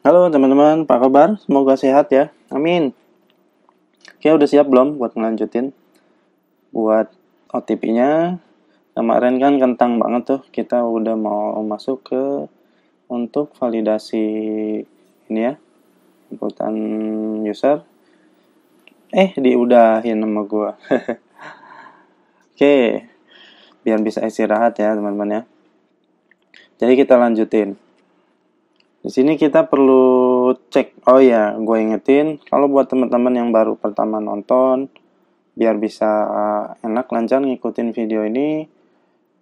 Halo teman-teman, apa kabar? Semoga sehat ya. Amin. Oke, udah siap belum buat ngelanjutin? Buat OTP-nya, kemarin kan kentang banget tuh. Kita udah mau masuk ke untuk validasi ini ya, inputan user. Diudahin sama gua. Oke, biar bisa istirahat ya teman-teman ya. Jadi kita lanjutin. Di sini kita perlu cek. Oh ya, gue ingetin kalau buat teman-teman yang baru pertama nonton, biar bisa enak lancar ngikutin video ini,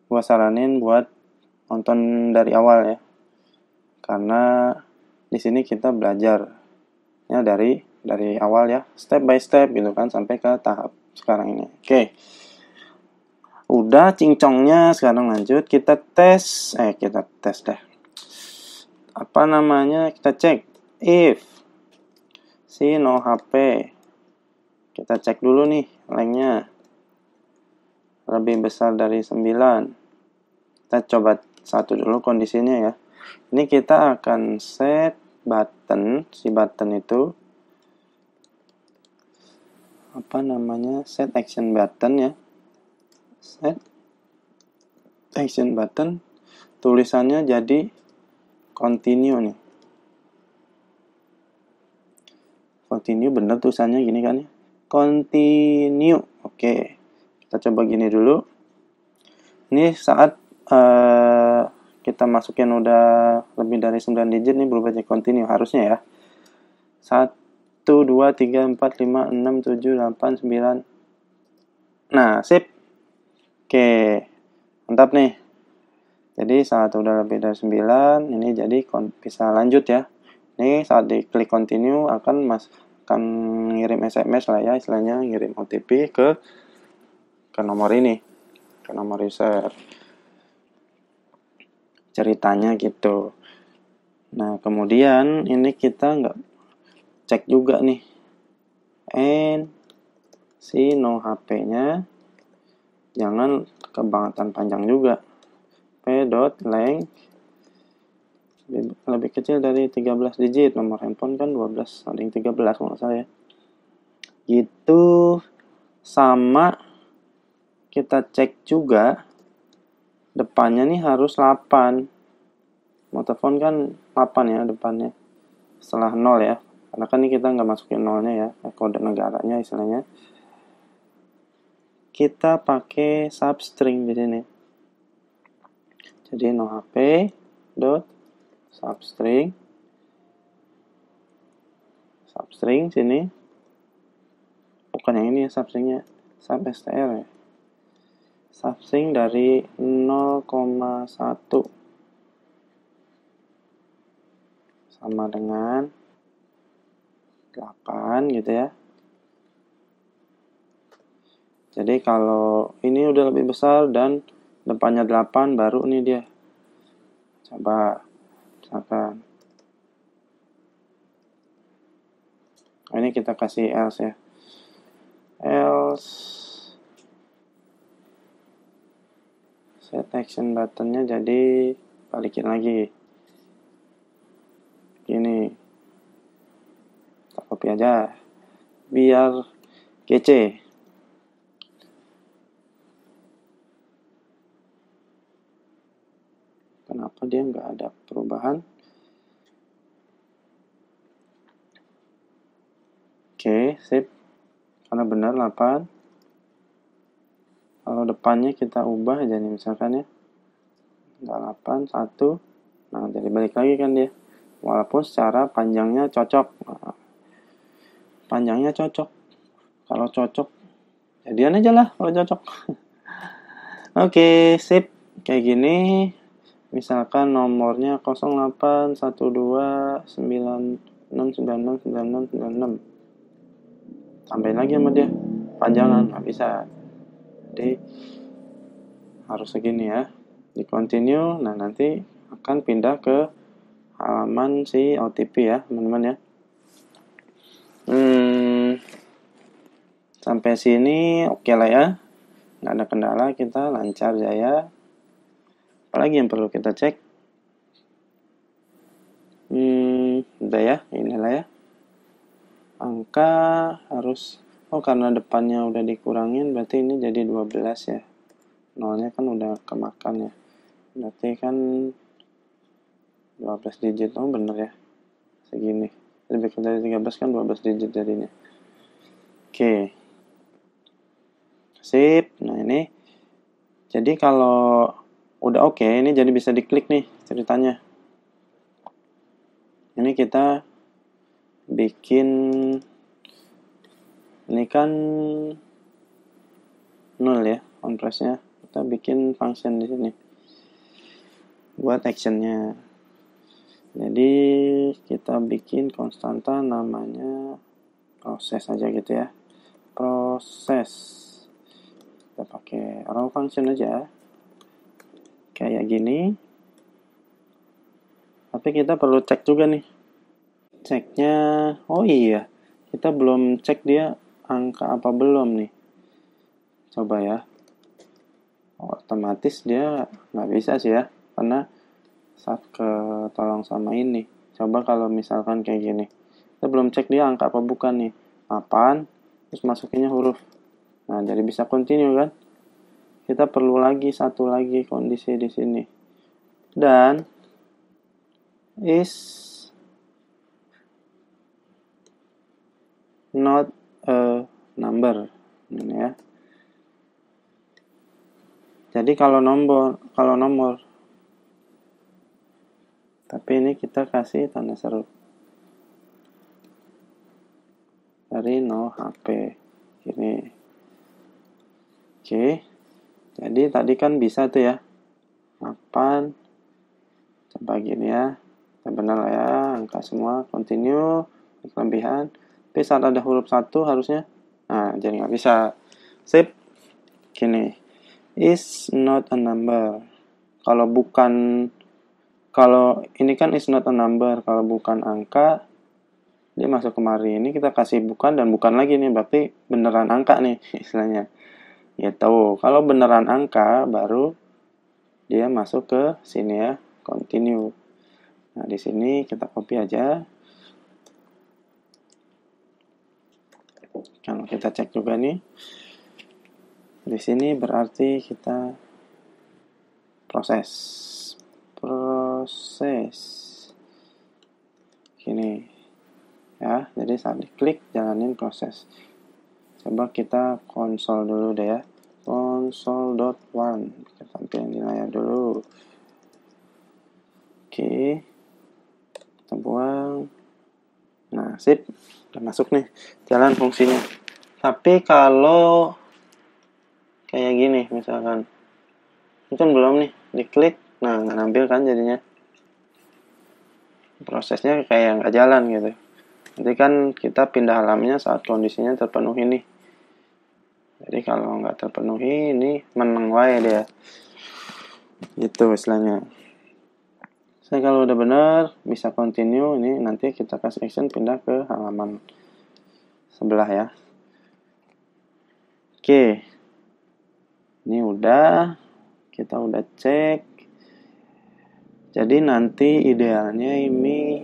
gue saranin buat nonton dari awal ya. Karena di sini kita belajar ya dari awal ya, step by step gitu kan sampai ke tahap sekarang ini. Oke. Udah cincongnya, sekarang lanjut kita tes deh. Apa namanya? Kita cek if si no HP. Kita cek dulu nih lengthnya lebih besar dari 9. Kita coba satu dulu kondisinya ya. Ini kita akan set button, si button itu apa namanya? Set action button ya. Set action button, tulisannya jadi continue nih. Continue bener tulisannya gini kan ya. Continue. Oke. Kita coba gini dulu. Ini saat kita masukin udah lebih dari 9 digit nih berubah jadi continue harusnya ya. 1, 2, 3, 4, 5, 6, 7, 8, 9. Nah, sip. Oke. Mantap nih. Jadi saat udah lebih dari 9, ini jadi bisa lanjut ya. Ini saat diklik continue akan ngirim SMS lah ya, istilahnya ngirim OTP ke nomor ini, ke nomor user. Ceritanya gitu. Nah, kemudian ini kita nggak cek juga nih. And si no HP-nya jangan kebangetan panjang juga. P.length lebih kecil dari 13 digit. Nomor handphone kan 12, ada yang 13 kalau nggak salah ya. Gitu. Sama kita cek juga depannya nih harus 8. Mau telepon kan 8 ya depannya. Setelah 0 ya. Karena kan ini kita nggak masukin 0-nya ya. Kode negaranya istilahnya. Kita pakai substring di sini. Jadi no HP dot substring sini. Bukan yang ini ya substringnya. Substr ya. Substring dari 0,1 sama dengan 8 gitu ya. Jadi kalau ini udah lebih besar dan depannya 8 baru nih dia. Coba misalkan. Ini kita kasih else ya. Else set action buttonnya jadi balikin lagi. Gini. Kita copy aja. Biar kece. Kenapa dia nggak ada perubahan? Oke, sip. Karena benar 8. Kalau depannya kita ubah aja nih misalkan ya. Nggak 8, 1. Nah, jadi balik lagi kan dia. Walaupun secara panjangnya cocok. Nah, panjangnya cocok. Kalau cocok, jadian aja lah kalau cocok. Oke, sip. Kayak gini. Misalkan nomornya 081296969696. Tambahin lagi sama dia. Panjangan, nggak bisa. Jadi, harus segini ya. Di continue, nah nanti akan pindah ke halaman si OTP ya, teman-teman ya. Sampai sini oke lah ya. Nggak ada kendala, kita lancar jaya. Apalagi yang perlu kita cek? udah ya, inilah ya. Angka harus, karena depannya udah dikurangin, berarti ini jadi 12 ya. Nolnya kan udah kemakan ya. Berarti kan 12 digit, bener ya. Segini. Lebih dari 13 kan 12 digit jadinya. Oke. Sip. Nah ini. Jadi kalau udah oke, ini jadi bisa diklik nih ceritanya. Ini kita bikin, ini kan 0 ya, on press-nya. Kita bikin function di sini buat actionnya. Jadi kita bikin konstanta namanya proses aja gitu ya. Proses. Kita pakai raw function aja. Kayak gini. Tapi kita perlu cek juga nih. Ceknya, iya. Kita belum cek dia angka apa belum nih. Coba ya. Otomatis dia nggak bisa sih ya. Karena saat ketolong sama ini. Coba kalau misalkan kayak gini. Kita belum cek dia angka apa bukan nih. 8, terus masukinnya huruf. Nah, jadi bisa continue kan? Kita perlu lagi satu lagi kondisi di sini. Dan is not a number. Ini ya. Jadi kalau nomor. Tapi ini kita kasih tanda seru. Dari no HP. Gini. Oke. Jadi tadi kan bisa tuh ya. 8. Coba gini ya. Benar lah ya. Angka semua. Continue. Kelebihan. Tapi saat ada huruf 1 harusnya. Nah, jadi nggak bisa. Sip. Gini. Is not a number. Kalau ini kan is not a number. Kalau bukan angka, dia masuk kemari. Ini kita kasih bukan dan bukan lagi nih. Berarti beneran angka nih istilahnya. Gitu. Kalau beneran angka, baru dia masuk ke sini ya. Continue. Nah, di sini kita copy aja. Kalau kita cek juga nih. Di sini berarti kita proses. Gini. Ya, jadi saat diklik jalanin proses. Coba kita konsol dulu deh ya. Console.1. Kita tampilin di layar dulu. Oke. Kita buang. Nah, sip. Udah masuk nih. Jalan fungsinya. Tapi kalau kayak gini misalkan. Ini kan belum nih. Diklik. Nah, nggak nampil kan jadinya. Prosesnya kayak nggak jalan gitu. Nanti kan kita pindah halamannya saat kondisinya terpenuhi nih. Jadi kalau nggak terpenuhi, ini meneng wae dia. Gitu istilahnya. Saya kalau udah benar, bisa continue. Ini nanti kita kasih action pindah ke halaman sebelah ya. Oke. Ini udah. Kita udah cek. Jadi nanti idealnya ini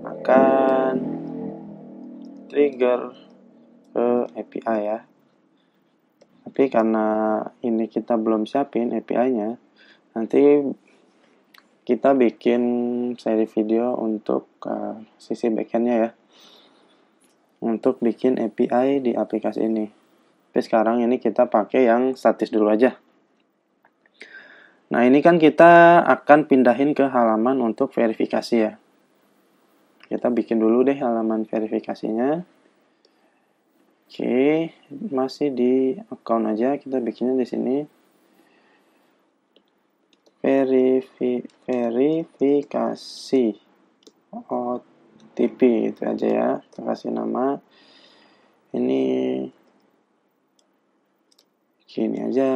akan trigger ke API ya. Tapi karena ini kita belum siapin API-nya, nanti kita bikin seri video untuk sisi backend-nya ya. Untuk bikin API di aplikasi ini. Tapi sekarang ini kita pakai yang statis dulu aja. Nah, ini kan kita akan pindahin ke halaman untuk verifikasi ya. Kita bikin dulu deh halaman verifikasinya. Oke, masih di account aja, kita bikinnya di sini. Verifikasi OTP itu aja ya. Kita kasih nama. Ini gini aja.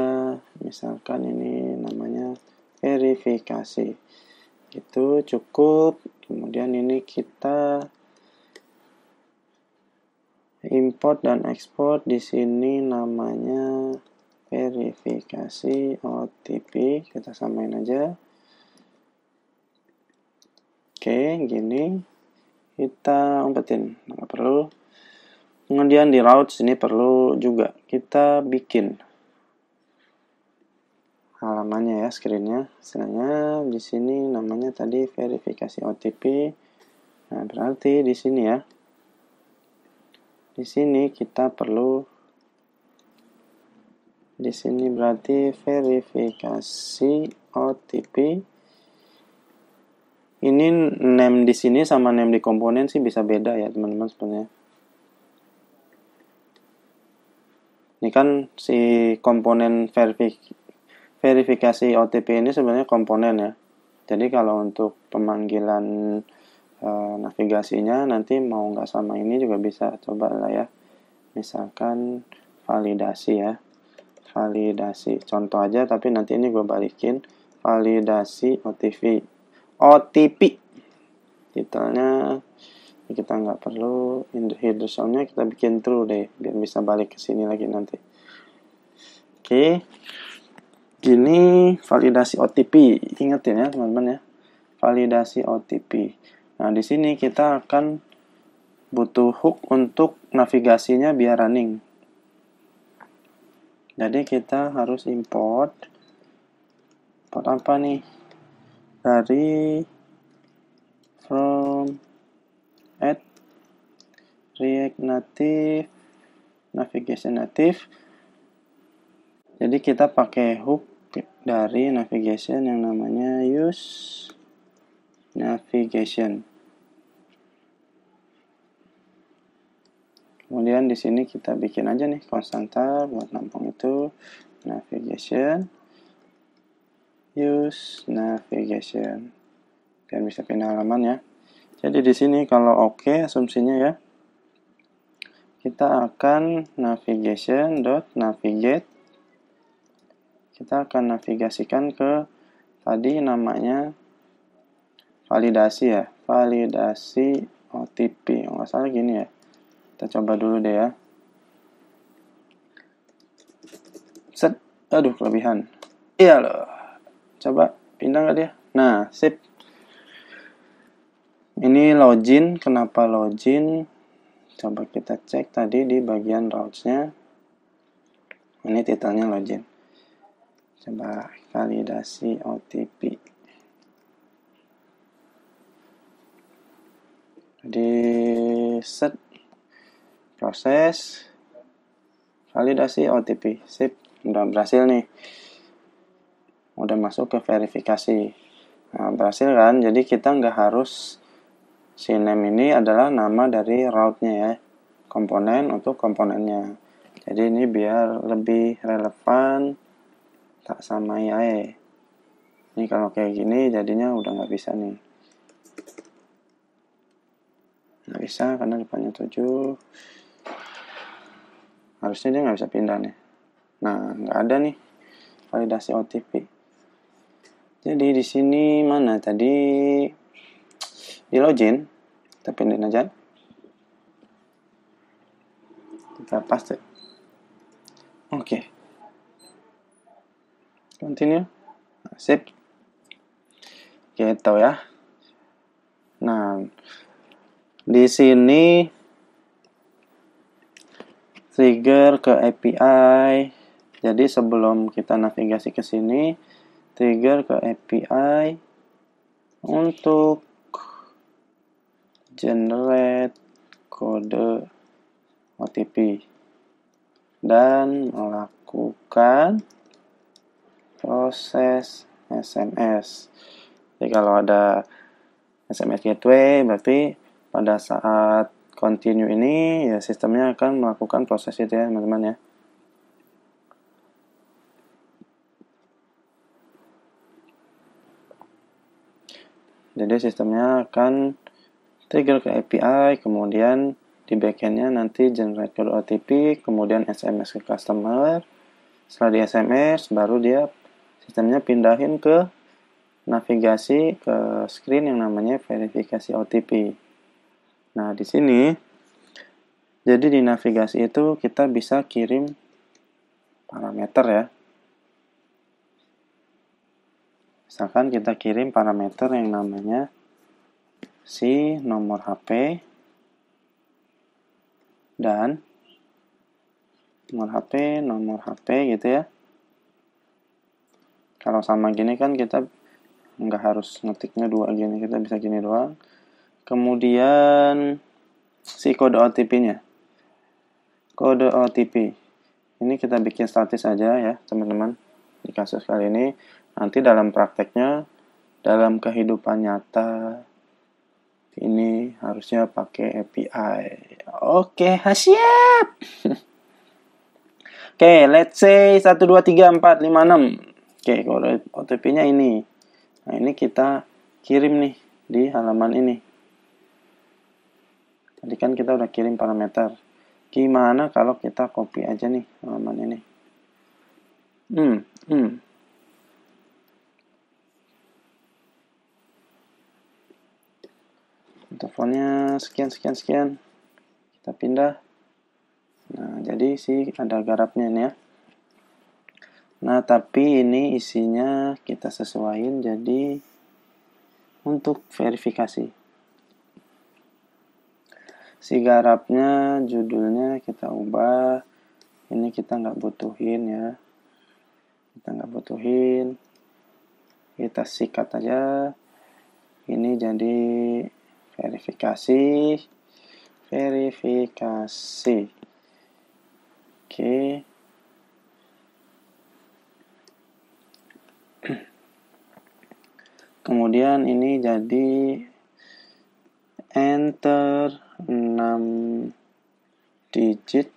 Misalkan ini namanya verifikasi. Itu cukup. Kemudian ini kita import dan export, di sini namanya verifikasi OTP. Kita samain aja. Oke, gini. kita umpetin, nggak perlu. Kemudian di route sini perlu juga kita bikin halamannya ya, screennya. Misalnya di sini namanya tadi verifikasi OTP. Nah, berarti di sini ya. Di sini kita perlu, di sini berarti verifikasi OTP. Ini name di sini sama name di komponen sih bisa beda ya teman-teman sebenarnya. Ini kan si komponen verifikasi OTP ini sebenarnya komponen ya. Jadi kalau untuk pemanggilan navigasinya nanti mau nggak sama ini juga bisa, coba lah ya. Misalkan validasi ya. Validasi. Contoh aja tapi nanti ini gue balikin. Validasi OTP. Titelnya kita nggak perlu, header soundnya kita bikin true deh biar bisa balik ke sini lagi nanti. Oke. Gini validasi OTP, ingetin ya teman-teman ya, validasi OTP. Nah di sini kita akan butuh hook untuk navigasinya biar running. Jadi kita harus import apa nih, dari from add React Native navigation native. Jadi kita pakai hook dari navigation yang namanya use navigation. Kemudian di sini kita bikin aja nih konstanta buat nampung itu navigation use navigation. Biar bisa pindah halaman ya. Jadi di sini kalau oke asumsinya ya, kita akan navigation.navigate. Kita akan navigasikan ke tadi namanya validasi ya, validasi OTP. Nggak salah gini ya. Kita coba dulu deh ya. Set, aduh kelebihan. Iya loh. Coba pindah nggak dia? Nah, sip. Ini login, kenapa login? Coba kita cek tadi di bagian routes-nya. Ini titelnya login. Coba validasi OTP. Jadi set proses validasi OTP. Sip, udah berhasil nih. Udah masuk ke verifikasi. Nah, berhasil kan? Jadi kita nggak harus si name ini adalah nama dari route-nya ya, komponen untuk komponennya. Jadi ini biar lebih relevan, tak samai aja. Ini kalau kayak gini jadinya udah nggak bisa nih. Nggak bisa karena depannya 7. Harusnya dia nggak bisa pindah nih. Nah, nggak ada nih validasi OTP. Jadi di sini mana tadi? Di login, kita pindahin aja. Kita paste. Oke. Continue. Sip. Gitu ya. Nah, di sini trigger ke API. Jadi sebelum kita navigasi ke sini, trigger ke API untuk generate kode OTP dan melakukan proses SMS. Jadi kalau ada SMS gateway berarti pada saat continue ini ya sistemnya akan melakukan proses itu ya teman-teman ya. Jadi sistemnya akan trigger ke API, kemudian di backendnya nanti generate code OTP, kemudian SMS ke customer. Setelah di SMS, baru dia sistemnya pindahin ke navigasi ke screen yang namanya verifikasi OTP. Nah, di sini, jadi di navigasi itu kita bisa kirim parameter ya. Misalkan kita kirim parameter yang namanya si nomor HP dan nomor HP gitu ya. Kalau sama gini kan kita nggak harus ngetiknya 2 gini, kita bisa gini doang. Kemudian si kode OTP-nya. Kode OTP. Ini kita bikin statis aja ya, teman-teman. Di kasus kali ini, nanti dalam prakteknya, dalam kehidupan nyata, ini harusnya pakai API. Oke, siap. Oke, let's say 1, 2, 3, 4, 5, 6. Oke, kode OTP-nya ini. Nah, ini kita kirim nih di halaman ini. Tadi kan kita udah kirim parameter. Gimana kalau kita copy aja nih halaman ini? Teleponnya sekian. Kita pindah. Nah, jadi sih ada garapnya nih ya. Nah, tapi ini isinya kita sesuaiin jadi untuk verifikasi. Si garapnya, judulnya kita ubah. Ini kita nggak butuhin ya. Kita sikat aja. Ini jadi verifikasi. Oke. Kemudian ini jadi enter 6 digit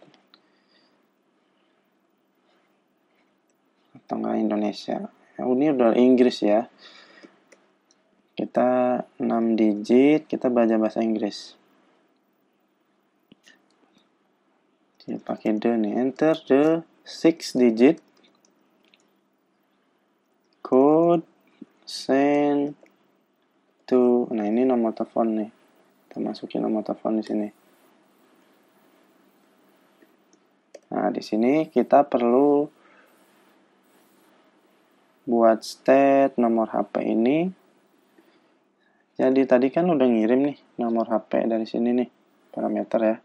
atau enggak Indonesia. Ini udah Inggris ya. Kita 6 digit, kita baca bahasa Inggris. Kita pakai the nih, enter the 6 digit code send to. Nah, ini nomor telepon nih. Kita masukin nomor telepon di sini. Nah, di sini kita perlu buat state nomor HP ini. Jadi tadi kan udah ngirim nih nomor HP dari sini nih, parameter ya.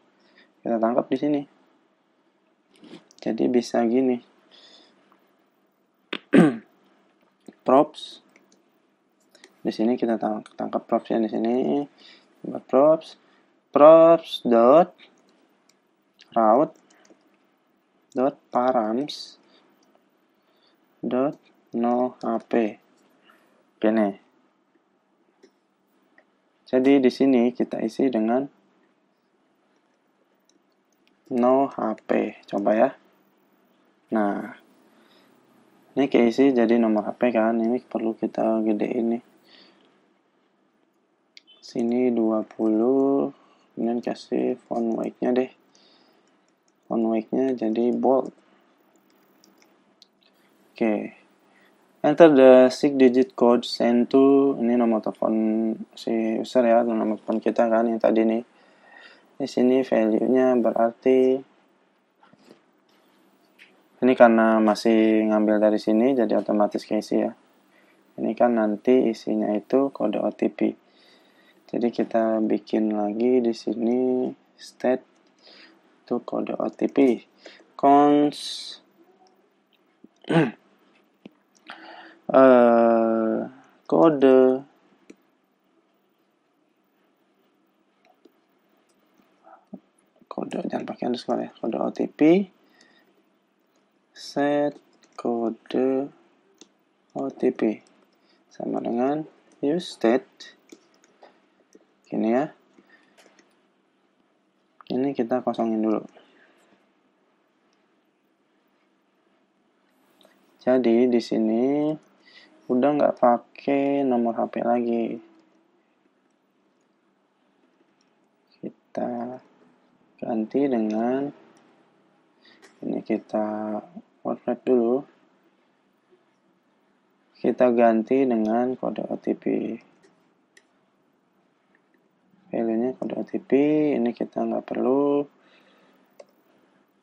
Kita tangkap di sini. Jadi bisa gini. Props. Di sini kita tangkap propsnya di sini. Props dot route dot params dot no HP. Oke nih. Jadi di sini kita isi dengan no HP. Coba ya. Nah, ini keisi jadi nomor HP kan. Ini perlu kita gedein nih. Sini 20. Kemudian kasih font weight-nya deh. Font weight-nya jadi bold. Oke. Enter the 6 digit code send to. Ini nomor telepon si user ya, nomor telepon kita kan yang tadi nih. Di sini value-nya berarti ini karena masih ngambil dari sini jadi otomatis keisi ya. Ini kan nanti isinya itu kode OTP. Jadi kita bikin lagi di sini state itu kode OTP. Cons kode jangan pakai underscore ya, kode OTP set kode OTP sama dengan use state. Gini ya. Ini kita kosongin dulu. Jadi di sini udah nggak pakai nomor HP lagi. Kita ganti dengan ini, kita format dulu. Kita ganti dengan kode OTP. Value-nya kode OTP, ini kita nggak perlu.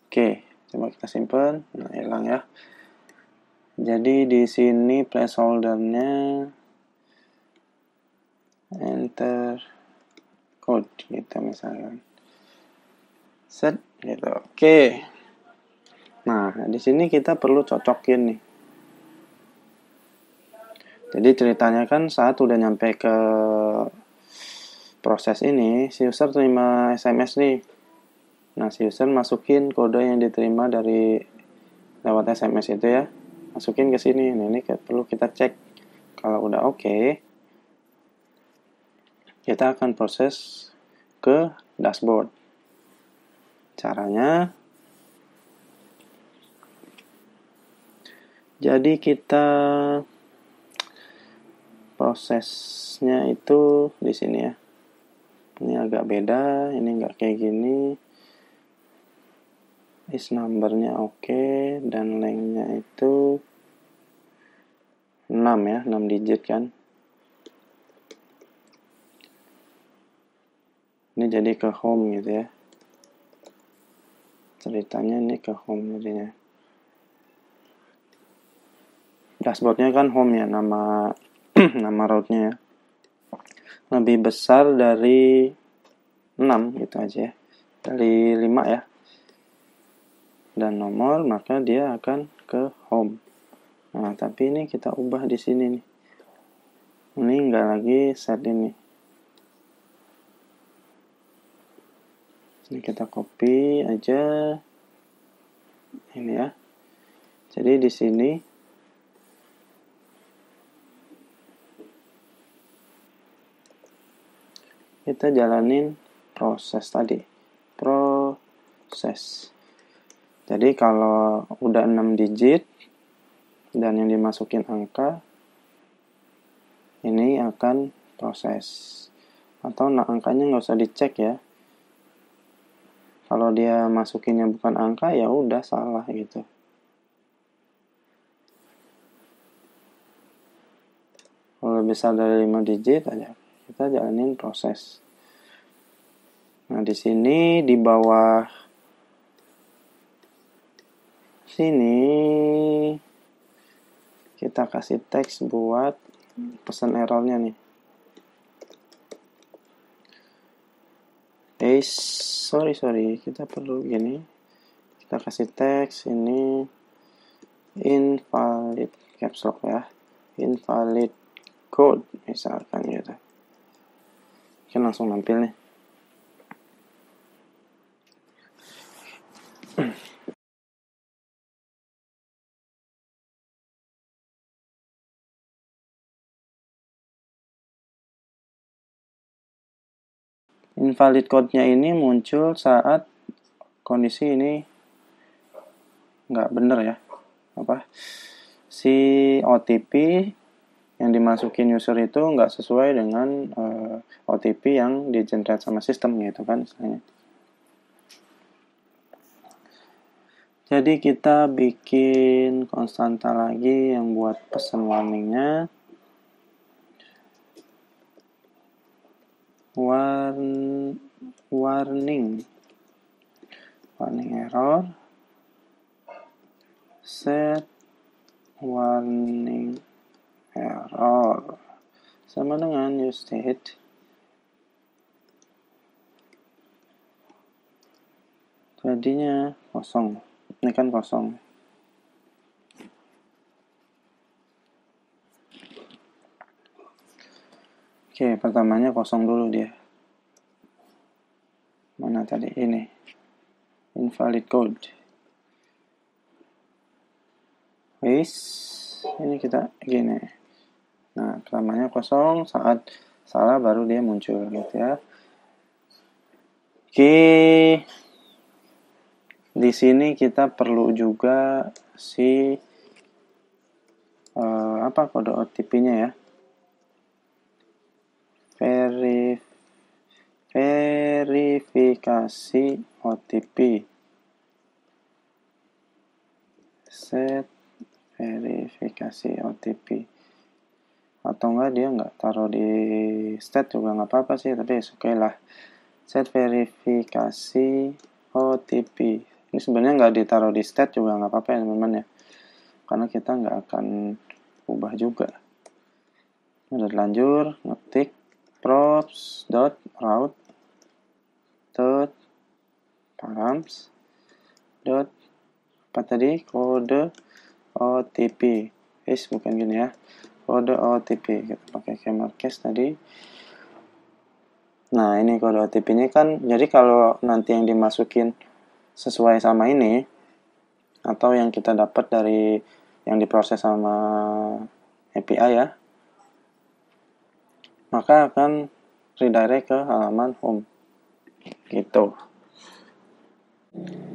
Oke, coba kita simpan. Nah, hilang ya. Jadi di sini placeholder-nya enter code gitu misalkan. Set gitu. Oke. Nah, di sini kita perlu cocokin nih. Jadi ceritanya kan saat udah nyampe ke proses ini, si user terima SMS nih. Nah, si user masukin kode yang diterima dari lewat SMS itu ya. Masukin ke sini. Nah, ini perlu kita cek. Kalau udah oke, kita akan proses ke dashboard. Caranya, jadi kita prosesnya itu di sini ya. Ini agak beda, ini nggak kayak gini. Is numbernya oke, dan lengthnya itu 6 ya, 6 digit kan. Ini jadi ke home gitu ya. Ceritanya ini ke home jadinya. Dashboardnya kan home ya, nama nama rootnya ya. Lebih besar dari 6 gitu aja ya. Dari 5 ya. Dan nomor, maka dia akan ke home. Nah, tapi ini kita ubah di sini nih. Ini enggak lagi set ini. Ini kita copy aja. Ini ya. Jadi di sini kita jalanin proses tadi. Proses. Jadi kalau udah 6 digit dan yang dimasukin angka, ini akan proses. Atau angkanya nggak usah dicek ya. Kalau dia masukinnya bukan angka, ya udah salah gitu. Kalau besar dari 5 digit aja, kita jalanin proses. Nah, di sini di bawah sini kita kasih teks buat pesan errornya nih. Sorry, kita perlu gini. Kita kasih teks ini invalid caps lock ya. Invalid code misalkan gitu. Kan langsung nampil nih. Invalid code-nya ini muncul saat kondisi ini nggak bener ya. Si OTP yang dimasukin user itu nggak sesuai dengan OTP yang di-generate sama sistem gitu kan misalnya. Jadi kita bikin konstanta lagi yang buat pesan warningnya. Warning error, set warning error sama dengan new state. Jadinya kosong. Ini kan kosong. Oke, pertamanya kosong dulu dia. Mana tadi? Ini. Invalid code. Ini kita gini. Nah, pertamanya kosong, saat salah baru dia muncul gitu ya. Oke. Di sini kita perlu juga si kode OTP-nya ya. Verifikasi OTP. Set verifikasi OTP. Atau enggak dia enggak taruh di state juga enggak apa-apa sih, tapi oke lah. Set verifikasi OTP. Ini sebenarnya enggak ditaruh di state juga enggak apa-apa ya teman-teman ya. Karena kita enggak akan ubah juga. Udah lanjut, ngetik props.route comes dot apa tadi, kode OTP. Bukan gini ya, kode OTP. Kita pakai camel case tadi. Nah, ini kode OTP-nya kan, jadi kalau nanti yang dimasukin sesuai sama ini, atau yang kita dapat dari yang diproses sama API ya, maka akan redirect ke halaman home. Gitu.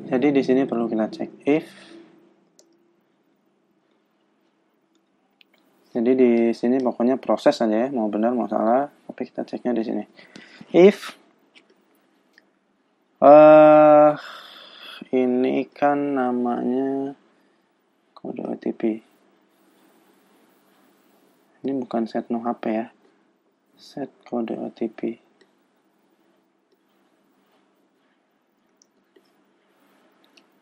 Jadi di sini perlu kita cek if. Jadi di sini pokoknya proses aja ya, mau benar mau salah, tapi kita ceknya di sini. If ini kan namanya kode OTP. Ini bukan set no HP ya. Set kode OTP.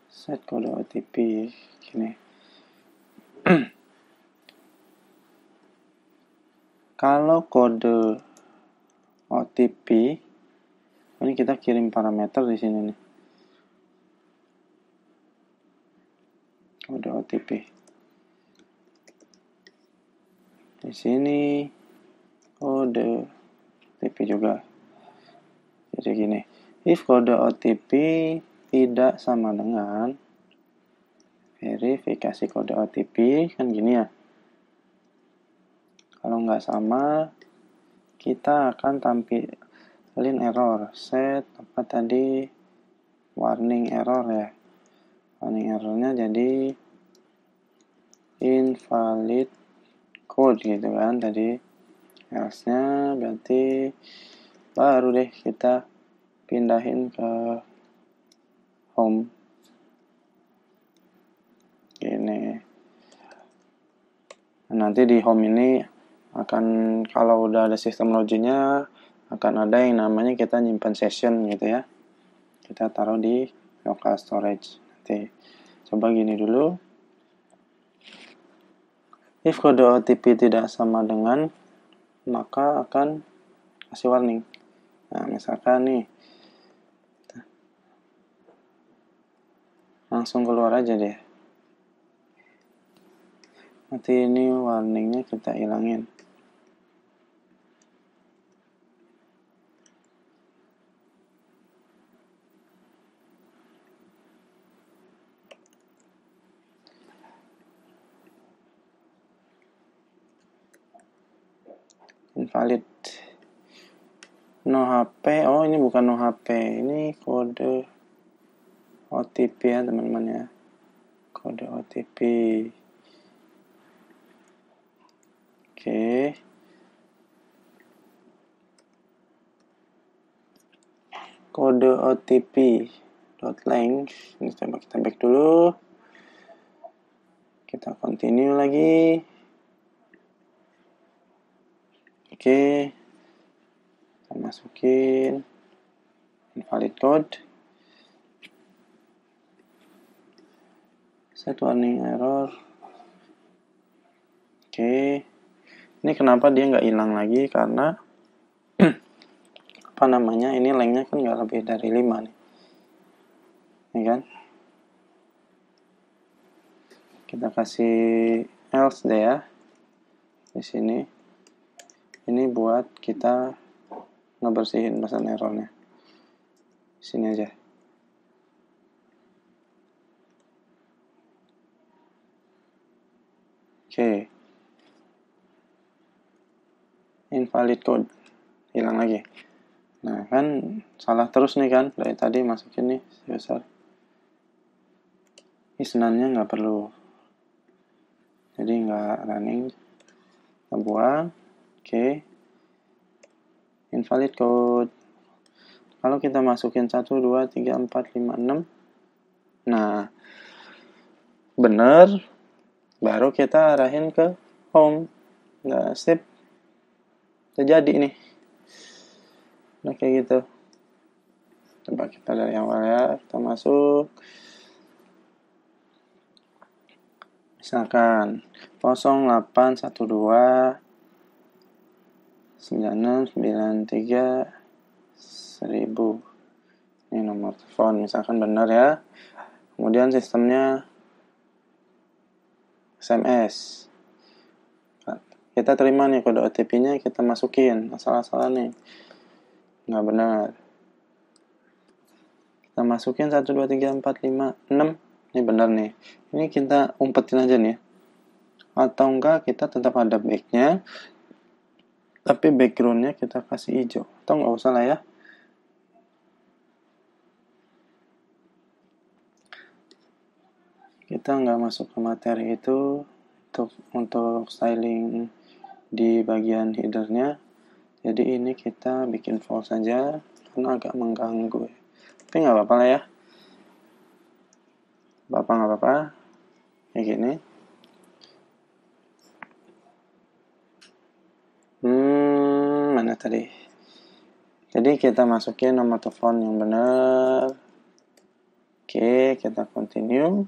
Set kode OTP gini. Kalau kode OTP, ini kita kirim parameter di sini nih. Kode OTP. Di sini kode OTP juga. Jadi gini, if kode OTP tidak sama dengan verifikasi kode OTP, kan gini ya. Kalau nggak sama, kita akan tampilin error. Set apa tadi? Warning error ya. Warning errornya jadi invalid code gitu kan tadi. Else-nya berarti baru deh kita pindahin ke home. Gini. Nanti di home ini akan, kalau udah ada sistem loginnya, akan ada yang namanya kita nyimpan session gitu ya. Kita taruh di local storage. Nanti coba gini dulu. If kode OTP tidak sama dengan, maka akan kasih warning. Nah, misalkan nih, langsung keluar aja deh. Nanti ini warningnya kita hilangin. Invalid. No HP. Oh, ini bukan no HP. Ini kode OTP ya teman-teman ya. Kode OTP. Oke. Kode OTP .length. Ini coba kita back dulu. Kita continue lagi. Oke. Kita masukin invalid code. Set warning error. Oke. Ini kenapa dia nggak hilang lagi? Karena apa namanya, ini lengthnya kan nggak lebih dari 5 nih. Ya kan? Kita kasih else deh ya. Di sini. Ini buat kita ngebersihin pesan errornya. Di sini aja. Oke. Invalid code. Hilang lagi. Nah, kan salah terus nih kan. Dari tadi masukin nih user. Isnannya nggak perlu. Jadi nggak running. Kita buang. Oke. Invalid code. Kalau kita masukin 1, 2, 3, 4, 5, 6. Nah, bener. Baru kita arahin ke home. Nah, sip. Terjadi nih. Nah, kayak gitu. Coba kita dari awal ya. Kita masuk. Misalkan 0812 9693 1000. Ini nomor telepon, misalkan benar ya. Kemudian sistemnya SMS. Kita terima nih kode OTP-nya, kita masukin asal-asalan nih. Nggak benar. Kita masukin 1, 2, 3, 4, 5, 6. Ini benar nih. Ini kita umpetin aja nih. Atau enggak kita tetap ada back-nya, tapi background-nya kita kasih hijau. Atau nggak usah lah ya. Kita nggak masuk ke materi itu untuk styling di bagian headernya. Jadi ini kita bikin false saja karena agak mengganggu. Tapi nggak apa-apa lah ya. Nggak apa-apa. Kayak gini. Mana tadi? Jadi kita masukin nomor telepon yang benar. Oke, kita continue.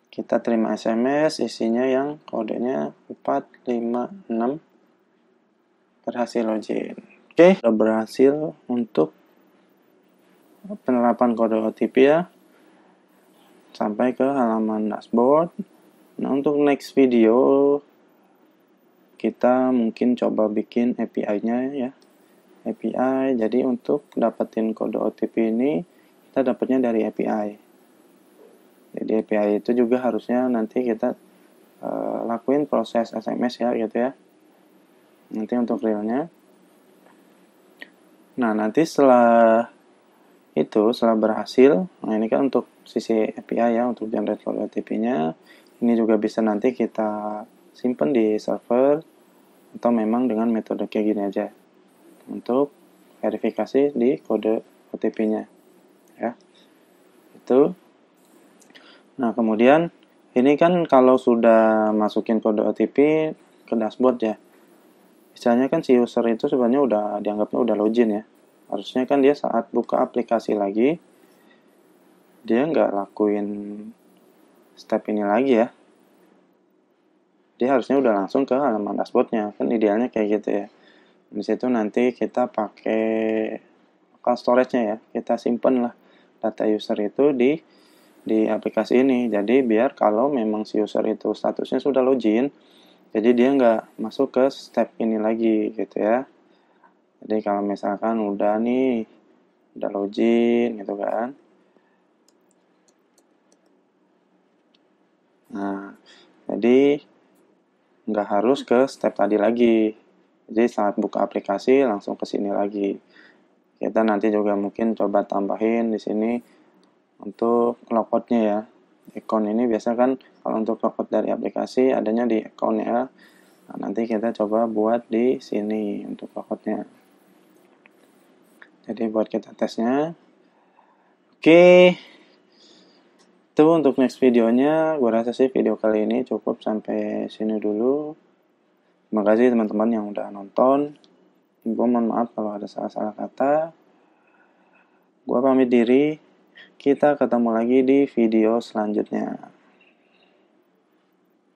Kita terima SMS, isinya yang kodenya 456. Berhasil login. Oke, sudah berhasil untuk penerapan kode OTP ya. Sampai ke halaman dashboard. Nah, untuk next video kita mungkin coba bikin API-nya ya. API, jadi untuk dapetin kode OTP ini kita dapatnya dari API. Jadi API itu juga harusnya nanti kita lakuin proses SMS ya gitu ya. Nanti untuk realnya. Nah, nanti setelah berhasil, nah ini kan untuk sisi API ya, untuk generate kode OTP-nya. Ini juga bisa nanti kita simpan di server atau memang dengan metode kayak gini aja untuk verifikasi di kode OTP-nya ya. Itu. Nah, kemudian ini kan kalau sudah masukin kode OTP ke dashboard ya. Misalnya kan si user itu sebenarnya udah dianggapnya udah login ya. Harusnya kan dia saat buka aplikasi lagi, dia nggak lakuin step ini lagi ya. Dia harusnya udah langsung ke halaman dashboardnya. Kan idealnya kayak gitu ya. Di situ nanti kita pakai local storage-nya ya. Kita simpen lah data user itu di aplikasi ini. Jadi biar kalau memang si user itu statusnya sudah login, jadi dia nggak masuk ke step ini lagi gitu ya. Jadi kalau misalkan udah login gitu kan. Nah, jadi nggak harus ke step tadi lagi. Jadi saat buka aplikasi langsung ke sini lagi. Kita nanti juga mungkin coba tambahin di sini untuk logoutnya ya. Account ini biasa kan kalau untuk logout dari aplikasi adanya di account ya. Nah, nanti kita coba buat di sini untuk logoutnya. Jadi buat kita tesnya. Oke. Itu untuk next videonya. Gue rasa sih video kali ini cukup sampai sini dulu. Terima kasih teman-teman yang udah nonton. Gue mohon maaf kalau ada salah-salah kata. Gue pamit diri. Kita ketemu lagi di video selanjutnya.